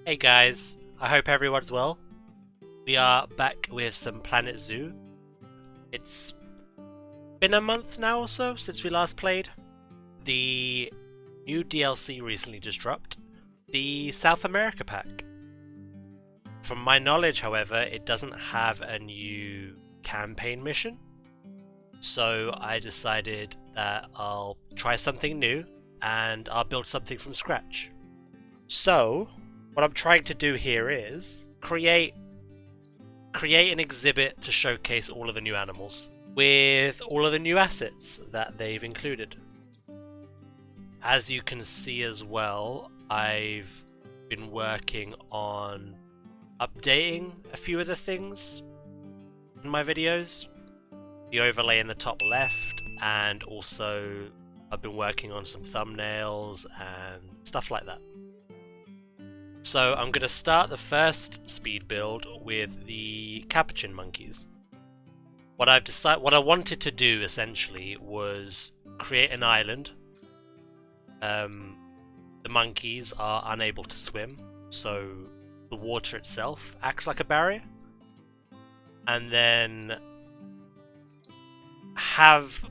Hey guys, I hope everyone's well. We are back with some Planet Zoo. It's been a month now or so since we last played. The new DLC recently just dropped, the South America pack. From my knowledge, however, it doesn't have a new campaign mission. So I decided that I'll try something new and I'll build something from scratch. So what I'm trying to do here is create an exhibit to showcase all of the new animals with all of the new assets that they've included. As you can see as well, I've been working on updating a few of the things in my videos. The overlay in the top left, and also I've been working on some thumbnails and stuff like that. So I'm going to start the first speed build with the Capuchin Monkeys. What I wanted to do essentially was create an island. The monkeys are unable to swim, so the water itself acts like a barrier. And then have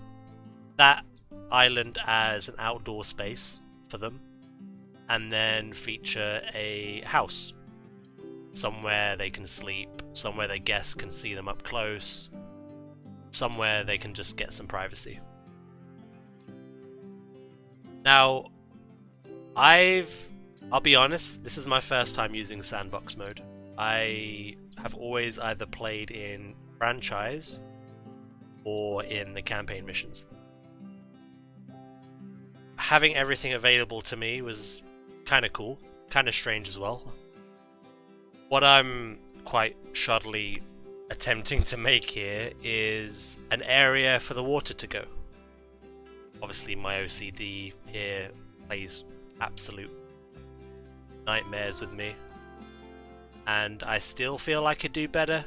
that island as an outdoor space for them, and then feature a house somewhere they can sleep, somewhere their guests can see them up close, somewhere they can just get some privacy. Now, I'll be honest, this is my first time using sandbox mode. I have always either played in franchise or in the campaign missions. Having everything available to me was kind of cool, kind of strange as well. What I'm quite shoddily attempting to make here is an area for the water to go. Obviously my OCD here plays absolute nightmares with me, and I still feel I could do better.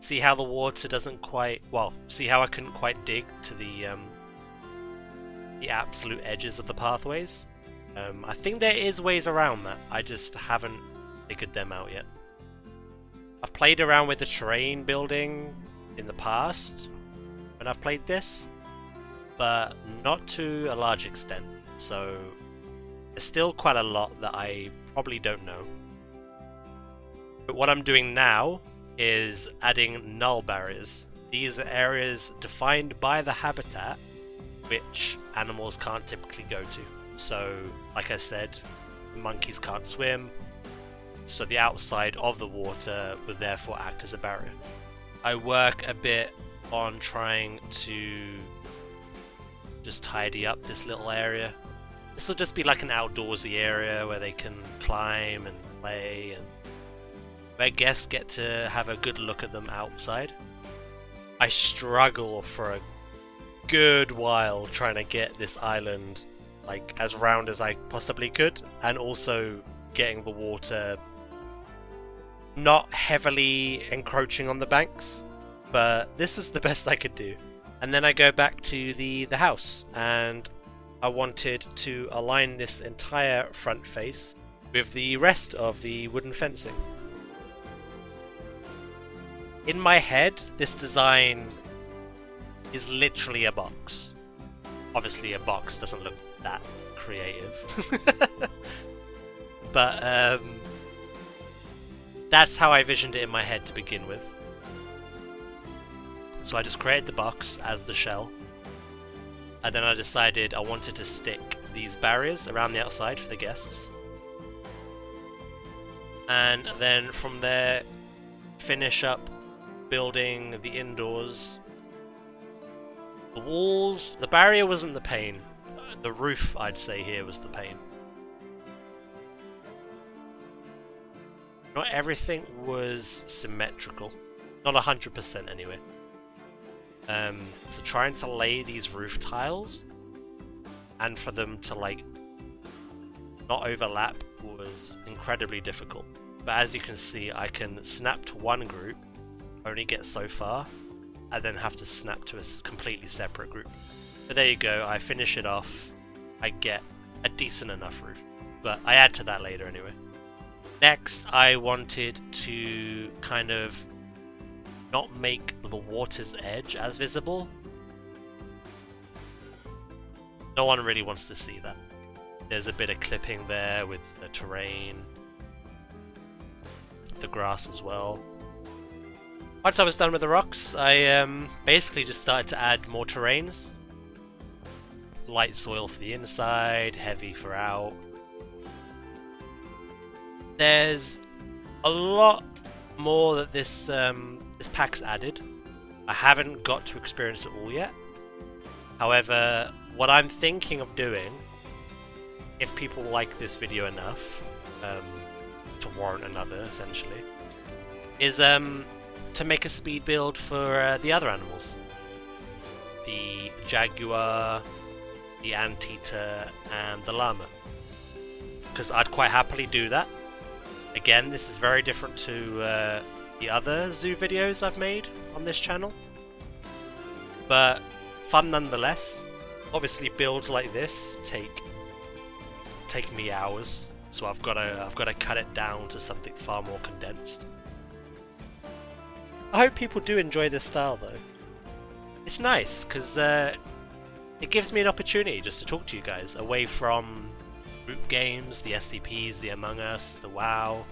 See how the water doesn't quite, see how I couldn't quite dig to the absolute edges of the pathways. I think there is ways around that, I just haven't figured them out yet. I've played around with the terrain building in the past when I've played this, but not to a large extent, so there's still quite a lot that I probably don't know. But what I'm doing now is adding Null Barriers. These are areas defined by the habitat which animals can't typically go to. So, like I said, the monkeys can't swim, so the outside of the water would therefore act as a barrier. I work a bit on trying to just tidy up this little area. This will just be like an outdoorsy area where they can climb and play, and where guests get to have a good look at them outside. I struggle for a good while trying to get this island like as round as I possibly could, and also getting the water not heavily encroaching on the banks, but this was the best I could do. And then I go back to the house, and I wanted to align this entire front face with the rest of the wooden fencing. In my head, this design is literally a box. Obviously a box doesn't look that creative. But that's how I visioned it in my head to begin with. So I just created the box as the shell, and then I decided I wanted to stick these barriers around the outside for the guests, and then from there finish up building the indoors. The walls, the barrier wasn't the pain, the roof I'd say here was the pain. Not everything was symmetrical, not 100% anyway. So trying to lay these roof tiles and for them to like not overlap was incredibly difficult. But as you can see, I can snap to one group, only get so far, and then have to snap to a completely separate group. But there you go, I finish it off, I get a decent enough roof. But I add to that later anyway. Next, I wanted to kind of not make the water's edge as visible. No one really wants to see that. There's a bit of clipping there with the terrain, the grass as well. Once I was done with the rocks, I basically just started to add more terrains. Light soil for the inside, heavy for out. There's a lot more that this pack's added. I haven't got to experience it all yet. However, what I'm thinking of doing, if people like this video enough to warrant another, essentially, is to make a speed build for the other animals. The jaguar, the anteater, and the llama. Because I'd quite happily do that. Again, this is very different to the other zoo videos I've made on this channel. But fun nonetheless. Obviously builds like this take me hours, so I've got to cut it down to something far more condensed. I hope people do enjoy this style though. It's nice because it gives me an opportunity just to talk to you guys away from group games, the SCPs, the Among Us, the WoW.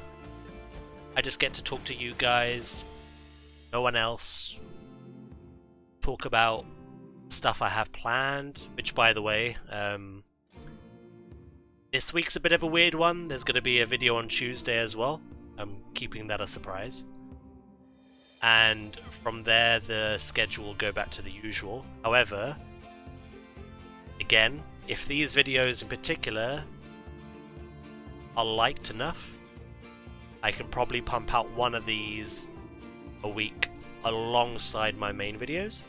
I just get to talk to you guys, no one else, talk about stuff I have planned, which by the way, this week's a bit of a weird one. There's going to be a video on Tuesday as well. I'm keeping that a surprise. And from there the schedule will go back to the usual. However, again, if these videos in particular are liked enough, I can probably pump out one of these a week alongside my main videos.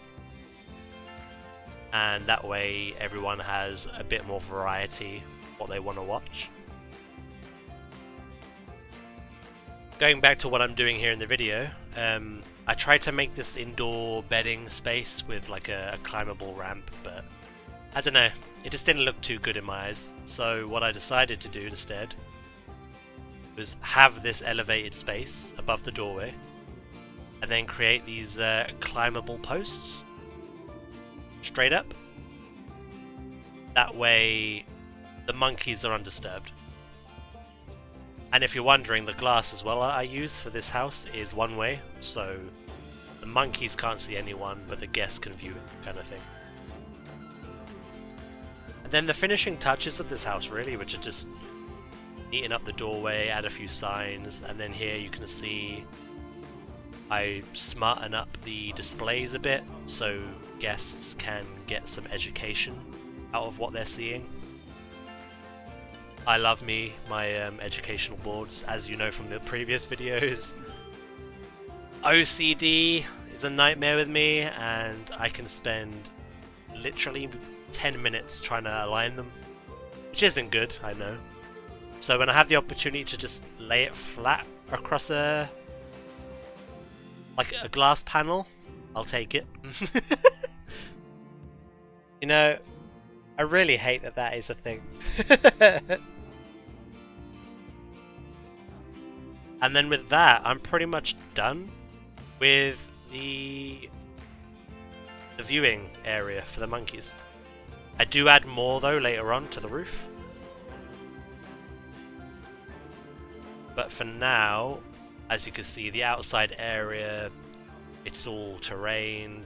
And that way everyone has a bit more variety what they want to watch. Going back to what I'm doing here in the video, I tried to make this indoor bedding space with like a climbable ramp, but I don't know, it just didn't look too good in my eyes. So what I decided to do instead was have this elevated space above the doorway and then create these climbable posts straight up. That way the monkeys are undisturbed. And if you're wondering, the glass as well I use for this house is one way, so the monkeys can't see anyone but the guests can view it, kind of thing. And then the finishing touches of this house really, which are just neaten up the doorway, add a few signs, and then here you can see I smarten up the displays a bit so guests can get some education out of what they're seeing. I love my educational boards, as you know from the previous videos. OCD is a nightmare with me, and I can spend literally 10 minutes trying to align them, which isn't good, I know. So when I have the opportunity to just lay it flat across like a glass panel, I'll take it. You know, I really hate that that is a thing. And then with that, I'm pretty much done with the viewing area for the monkeys. I do add more though later on to the roof. But for now, as you can see, the outside area, it's all terrain,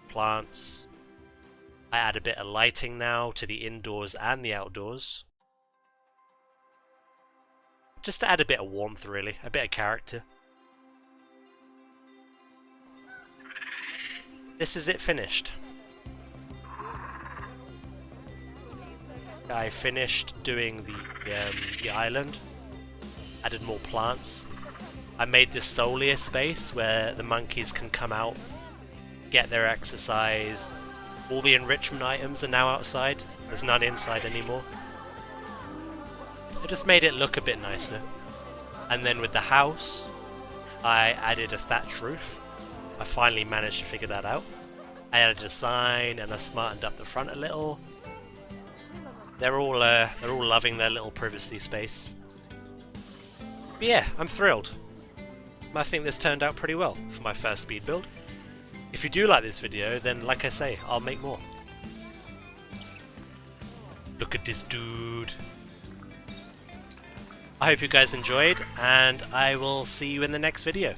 plants. I add a bit of lighting now to the indoors and the outdoors. Just to add a bit of warmth really, a bit of character. This is it finished. I finished doing the island, added more plants. I made this soleus space where the monkeys can come out, get their exercise. All the enrichment items are now outside, there's none inside anymore. It just made it look a bit nicer. And then with the house, I added a thatch roof. I finally managed to figure that out. I added a sign and I smartened up the front a little. They're all loving their little privacy space. But yeah, I'm thrilled. I think this turned out pretty well for my first speed build. If you do like this video, then like I say, I'll make more. Look at this dude. I hope you guys enjoyed, and I will see you in the next video.